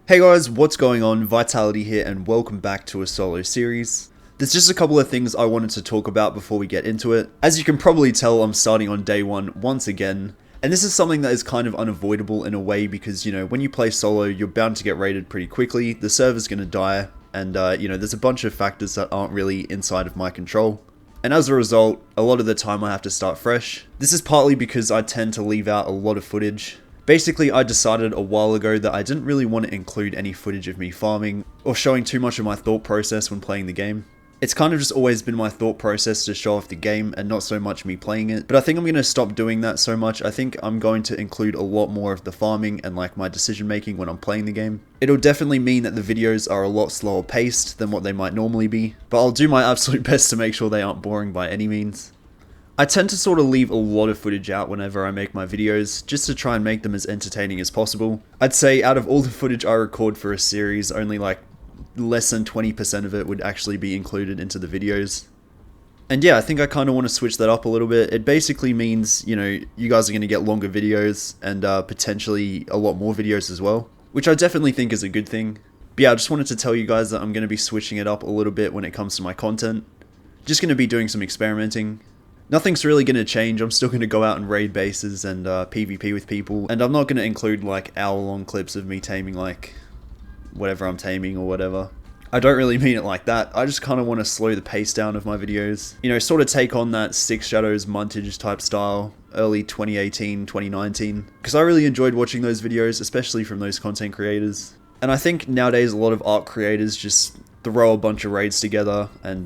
Hey guys, what's going on? Vitality here and welcome back to a solo series. There's just a couple of things I wanted to talk about before we get into it. As you can probably tell, I'm starting on day one once again. And this is something that is kind of unavoidable in a way because, when you play solo, you're bound to get raided pretty quickly, the server's gonna die, and, there's a bunch of factors that aren't really inside of my control. And as a result, a lot of the time I have to start fresh. This is partly because I tend to leave out a lot of footage. Basically, I decided a while ago that I didn't really want to include any footage of me farming or showing too much of my thought process when playing the game. It's kind of just always been my thought process to show off the game and not so much me playing it, but I think I'm going to stop doing that so much. I think I'm going to include a lot more of the farming and like my decision making when I'm playing the game. It'll definitely mean that the videos are a lot slower paced than what they might normally be, but I'll do my absolute best to make sure they aren't boring by any means. I tend to sort of leave a lot of footage out whenever I make my videos, just to try and make them as entertaining as possible. I'd say out of all the footage I record for a series, only like less than 20% of it would actually be included into the videos. And yeah, I think I kind of want to switch that up a little bit. It basically means, you guys are going to get longer videos and potentially a lot more videos as well, which I definitely think is a good thing. But yeah, I just wanted to tell you guys that I'm going to be switching it up a little bit when it comes to my content. Just going to be doing some experimenting. Nothing's really going to change. I'm still going to go out and raid bases and PvP with people. And I'm not going to include like hour-long clips of me taming like whatever I'm taming or whatever. I don't really mean it like that. I just kind of want to slow the pace down of my videos. Sort of take on that Six Shadows montage type style, early 2018, 2019. Because I really enjoyed watching those videos, especially from those content creators. And I think nowadays a lot of art creators just throw a bunch of raids together and,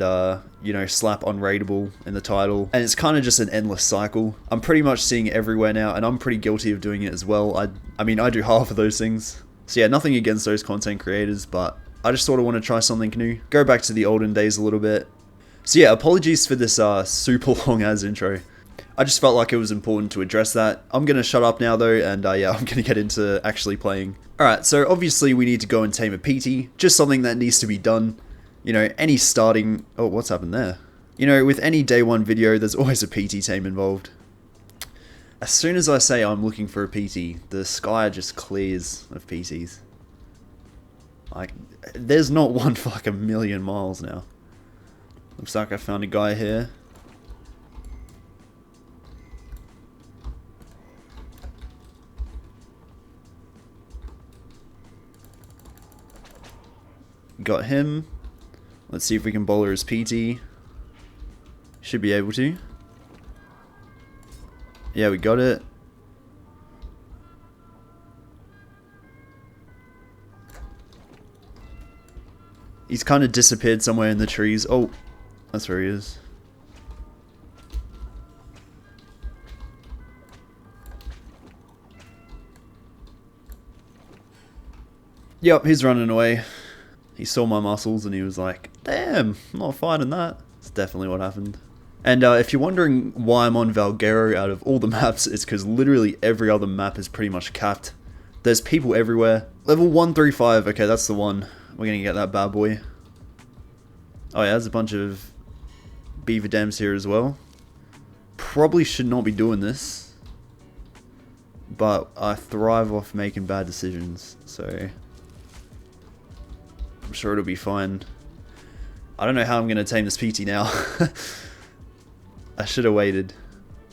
slap unraidable in the title. And it's kind of just an endless cycle. I'm pretty much seeing it everywhere now, and I'm pretty guilty of doing it as well. I mean, I do half of those things. So yeah, nothing against those content creators, but I just sort of want to try something new. Go back to the olden days a little bit. So yeah, apologies for this super long as intro. I just felt like it was important to address that. I'm going to shut up now though, and yeah, I'm going to get into actually playing. Alright, so obviously we need to go and tame a PT, just something that needs to be done. Any starting... Oh, what's happened there? With any day one video, there's always a PT tame involved. As soon as I say I'm looking for a PT, the sky just clears of PTs. Like, there's not one for like a million miles now. Looks like I found a guy here. Got him. Let's see if we can bowler his PT. Should be able to. Yeah, we got it. He's kind of disappeared somewhere in the trees. Oh, that's where he is. Yep, he's running away. He saw my muscles and he was like, damn, I'm not fighting that. That's definitely what happened. And if you're wondering why I'm on Valguero out of all the maps, it's because literally every other map is pretty much capped. There's people everywhere. Level 135, okay, that's the one. We're gonna get that bad boy. Oh yeah, there's a bunch of beaver dams here as well. Probably should not be doing this. But I thrive off making bad decisions, so... I'm sure it'll be fine. I don't know how I'm going to tame this PT now. I should have waited.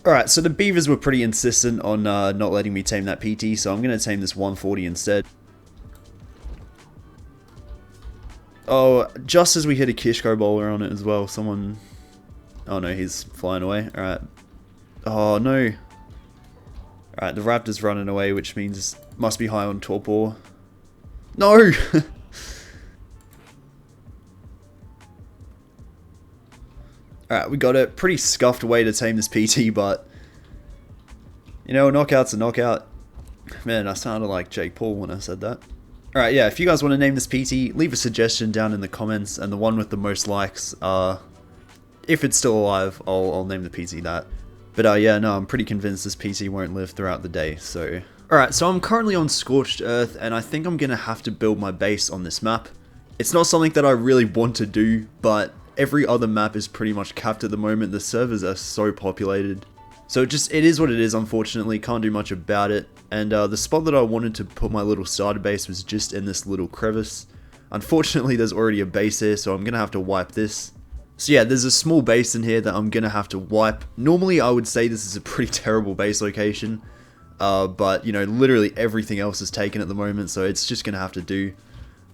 Alright, so the beavers were pretty insistent on not letting me tame that PT, so I'm going to tame this 140 instead. Oh, just as we hit a Kishko bowler on it as well, someone... Oh no, he's flying away. Alright. Oh no. Alright, the raptor's running away, which means must be high on torpor. No! Alright, we got it. Pretty scuffed way to tame this PT, but... a knockout's a knockout. Man, I sounded like Jake Paul when I said that. Alright, yeah, if you guys want to name this PT, leave a suggestion down in the comments, and the one with the most likes, if it's still alive, I'll name the PT that. But yeah, no, I'm pretty convinced this PT won't live throughout the day, so... Alright, so I'm currently on Scorched Earth, and I think I'm gonna have to build my base on this map. It's not something that I really want to do, but... Every other map is pretty much capped at the moment. The servers are so populated. So it is what it is, unfortunately, can't do much about it. And the spot that I wanted to put my little starter base was just in this little crevice. Unfortunately, there's already a base here, so I'm going to have to wipe this. So yeah, there's a small base in here that I'm going to have to wipe. Normally, I would say this is a pretty terrible base location. But, you know, literally everything else is taken at the moment, so it's just going to have to do.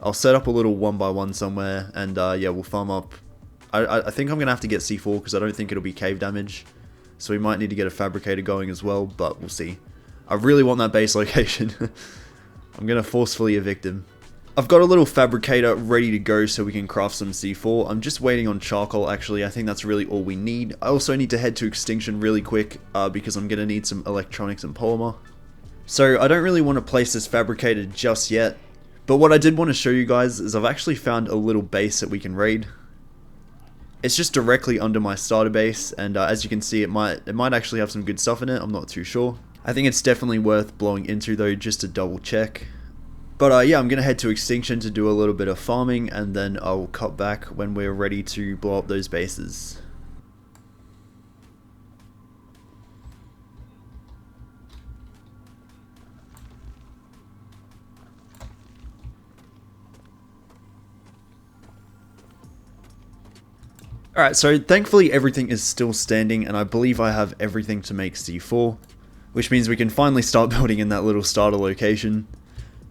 I'll set up a little 1x1 somewhere, and yeah, we'll farm up. I think I'm going to have to get C4, because I don't think it'll be cave damage. So we might need to get a fabricator going as well, but we'll see. I really want that base location. I'm going to forcefully evict him. I've got a little fabricator ready to go so we can craft some C4. I'm just waiting on charcoal, actually. I think that's really all we need. I also need to head to Extinction really quick because I'm going to need some electronics and polymer. So I don't really want to place this fabricator just yet. But what I did want to show you guys is I've actually found a little base that we can raid. It's just directly under my starter base, and as you can see, it might actually have some good stuff in it. I'm not too sure. I think it's definitely worth blowing into though, just to double check. But yeah, I'm gonna head to Extinction to do a little bit of farming, and then I'll cut back when we're ready to blow up those bases. Alright, so thankfully everything is still standing, and I believe I have everything to make C4, which means we can finally start building in that little starter location.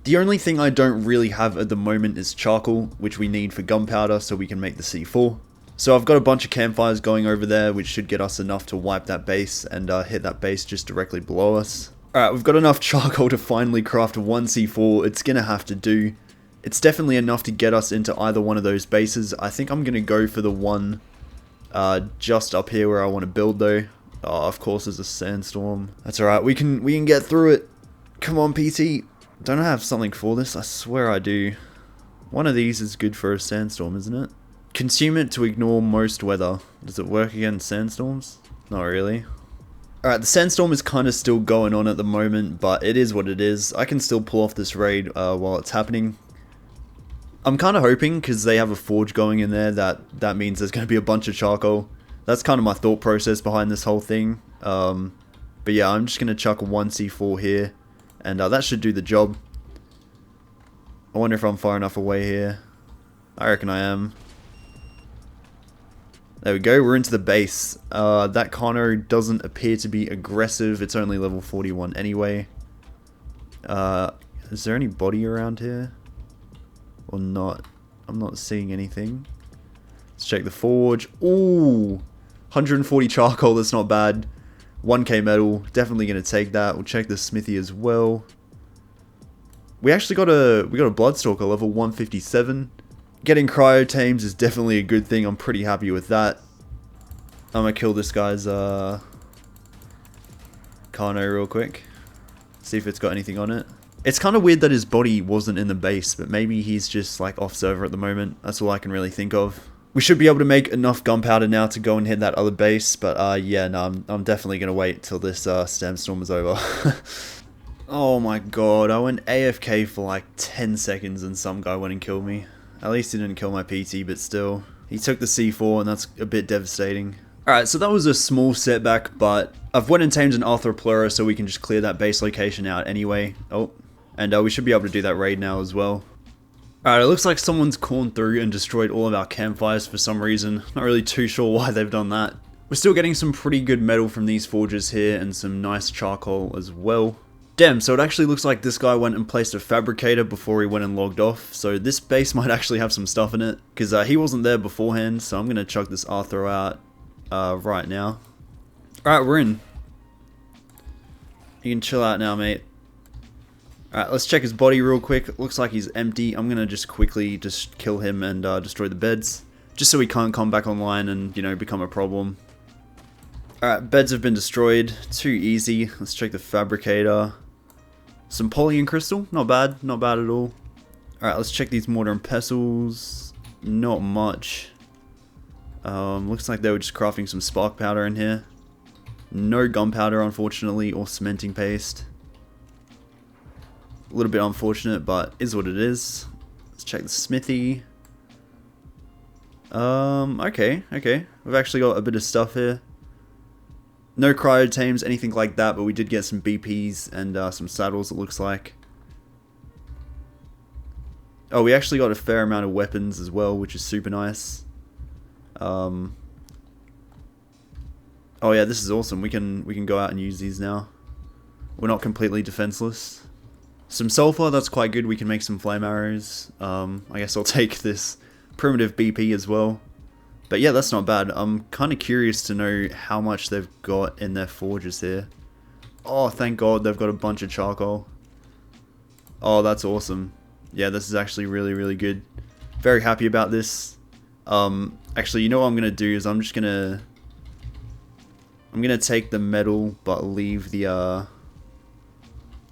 The only thing I don't really have at the moment is charcoal, which we need for gunpowder so we can make the C4. So I've got a bunch of campfires going over there, which should get us enough to wipe that base and hit that base just directly below us. Alright, we've got enough charcoal to finally craft one C4, it's gonna have to do. It's definitely enough to get us into either one of those bases. I think I'm gonna go for the one just up here where I want to build though. Oh, of course there's a sandstorm. That's alright, we can get through it. Come on, PT. Don't I have something for this? I swear I do. One of these is good for a sandstorm, isn't it? Consume it to ignore most weather. Does it work against sandstorms? Not really. Alright, the sandstorm is kind of still going on at the moment, but it is what it is. I can still pull off this raid while it's happening. I'm kind of hoping, because they have a forge going in there, that means there's going to be a bunch of charcoal. That's kind of my thought process behind this whole thing. But yeah, I'm just going to chuck one C4 here, and that should do the job. I wonder if I'm far enough away here. I reckon I am. There we go, we're into the base. That Kano doesn't appear to be aggressive, it's only level 41 anyway. Is there any body around here? Or not? I'm not seeing anything. Let's check the forge. Ooh, 140 charcoal, that's not bad. 1k metal, definitely going to take that. We'll check the smithy as well. We actually got a Bloodstalker level 157. Getting cryo tames is definitely a good thing. I'm pretty happy with that. I'm gonna kill this guy's Kano real quick. See if it's got anything on it. It's kind of weird that his body wasn't in the base, but maybe he's just like off server at the moment. That's all I can really think of. We should be able to make enough gunpowder now to go and hit that other base, but yeah, no, I'm definitely gonna wait till this sandstorm is over. Oh my god, I went AFK for like 10 seconds and some guy went and killed me. At least he didn't kill my PT, but still. He took the C4 and that's a bit devastating. Alright, so that was a small setback, but I've went and tamed an Arthroplura so we can just clear that base location out anyway. Oh, and we should be able to do that raid now as well. Alright, it looks like someone's gone through and destroyed all of our campfires for some reason. Not really too sure why they've done that. We're still getting some pretty good metal from these forges here and some nice charcoal as well. Damn, so it actually looks like this guy went and placed a fabricator before he went and logged off. So this base might actually have some stuff in it. Because he wasn't there beforehand, so I'm going to chuck this Arthro out right now. Alright, we're in. You can chill out now, mate. Alright, let's check his body real quick. Looks like he's empty. I'm going to just quickly just kill him and destroy the beds. Just so he can't come back online and, you know, become a problem. Alright, beds have been destroyed. Too easy. Let's check the fabricator. Some poly and crystal. Not bad. Not bad at all. Alright, let's check these mortar and pestles. Not much. Looks like they were just crafting some spark powder in here. No gunpowder, unfortunately, or cementing paste. A little bit unfortunate, but is what it is. Let's check the smithy. Okay. We've actually got a bit of stuff here. No cryo tames, anything like that, but we did get some BPs and some saddles, it looks like. Oh, we actually got a fair amount of weapons as well, which is super nice. Oh yeah, this is awesome. We can go out and use these now. We're not completely defenseless. Some sulfur, that's quite good. We can make some flame arrows. I guess I'll take this primitive BP as well. But yeah, that's not bad. I'm kind of curious to know how much they've got in their forges here. Oh, thank God they've got a bunch of charcoal. Oh, that's awesome. Yeah, this is actually really, really good. Very happy about this. Actually, you know what I'm gonna do is I'm gonna take the metal, but leave the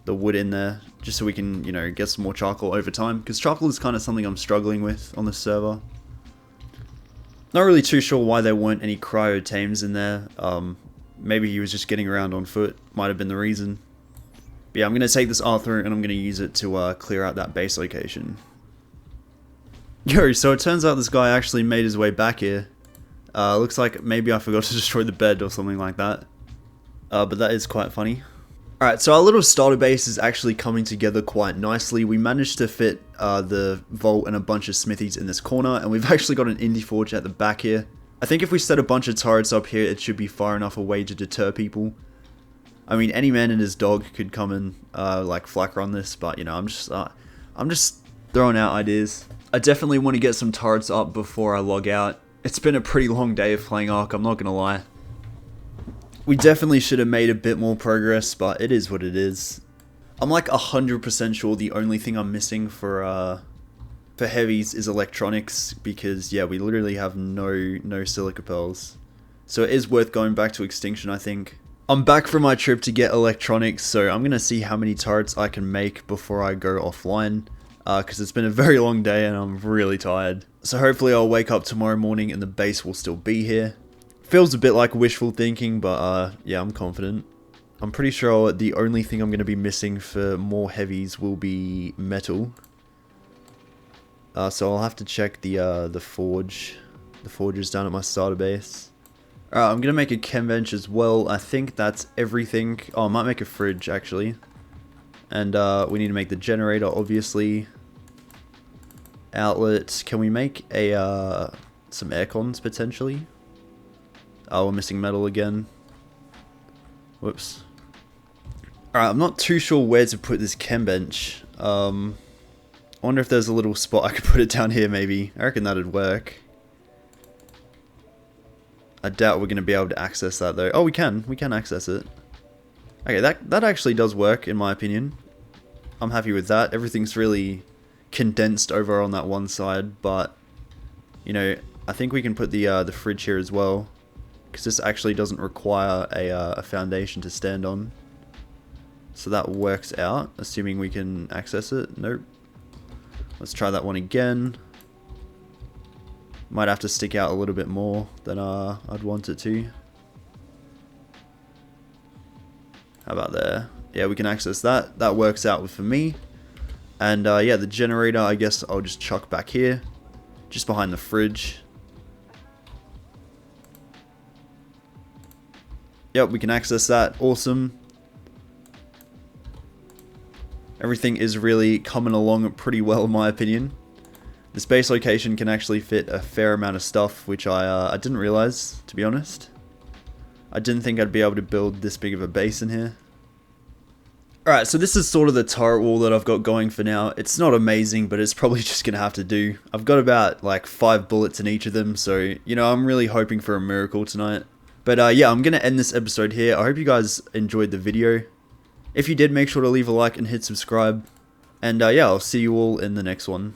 wood in there, just so we can, you know, get some more charcoal over time. Because charcoal is kind of something I'm struggling with on this server. Not really too sure why there weren't any cryo tames in there. Maybe he was just getting around on foot. Might have been the reason. But yeah, I'm going to take this Arthur and I'm going to use it to clear out that base location. Yo, so it turns out this guy actually made his way back here. Looks like maybe I forgot to destroy the bed or something like that. But that is quite funny. Alright, so our little starter base is actually coming together quite nicely. We managed to fit the vault and a bunch of smithies in this corner, and we've actually got an indie forge at the back here. I think if we set a bunch of turrets up here, it should be far enough away to deter people. I mean, any man and his dog could come and like flak run this, but you know, I'm just throwing out ideas. I definitely want to get some turrets up before I log out. It's been a pretty long day of playing Ark, I'm not gonna lie. We definitely should have made a bit more progress, but it is what it is. I'm like 100% sure the only thing I'm missing for heavies is electronics, because yeah, we literally have no silica pearls. So it is worth going back to Extinction, I think. I'm back from my trip to get electronics, so I'm gonna see how many turrets I can make before I go offline, because it's been a very long day and I'm really tired. So hopefully I'll wake up tomorrow morning and the base will still be here. Feels a bit like wishful thinking, but yeah, I'm confident. I'm pretty sure the only thing I'm going to be missing for more heavies will be metal. So I'll have to check the forge. The forge is down at my starter base. Alright, I'm going to make a chem bench as well. I think that's everything. Oh, I might make a fridge, actually. And we need to make the generator, obviously. Outlet. Can we make a some air cons, potentially? Oh, we're missing metal again. Whoops. Alright, I'm not too sure where to put this chem bench. I wonder if there's a little spot I could put it down here, maybe. I reckon that'd work. I doubt we're going to be able to access that, though. Oh, we can. We can access it. Okay, that actually does work, in my opinion. I'm happy with that. Everything's really condensed over on that one side, but, you know, I think we can put the fridge here as well, because this actually doesn't require a foundation to stand on. So that works out, assuming we can access it. Nope. Let's try that one again. Might have to stick out a little bit more than I'd want it to. How about there? Yeah, we can access that. That works out for me. And yeah, the generator, I guess I'll just chuck back here, just behind the fridge. Yep, we can access that. Awesome. Everything is really coming along pretty well, in my opinion. This base location can actually fit a fair amount of stuff, which I didn't realize, to be honest. I didn't think I'd be able to build this big of a base in here. Alright, so this is sort of the turret wall that I've got going for now. It's not amazing, but it's probably just going to have to do. I've got about like 5 bullets in each of them, so, you know, I'm really hoping for a miracle tonight. But yeah, I'm going to end this episode here. I hope you guys enjoyed the video. If you did, make sure to leave a like and hit subscribe. And yeah, I'll see you all in the next one.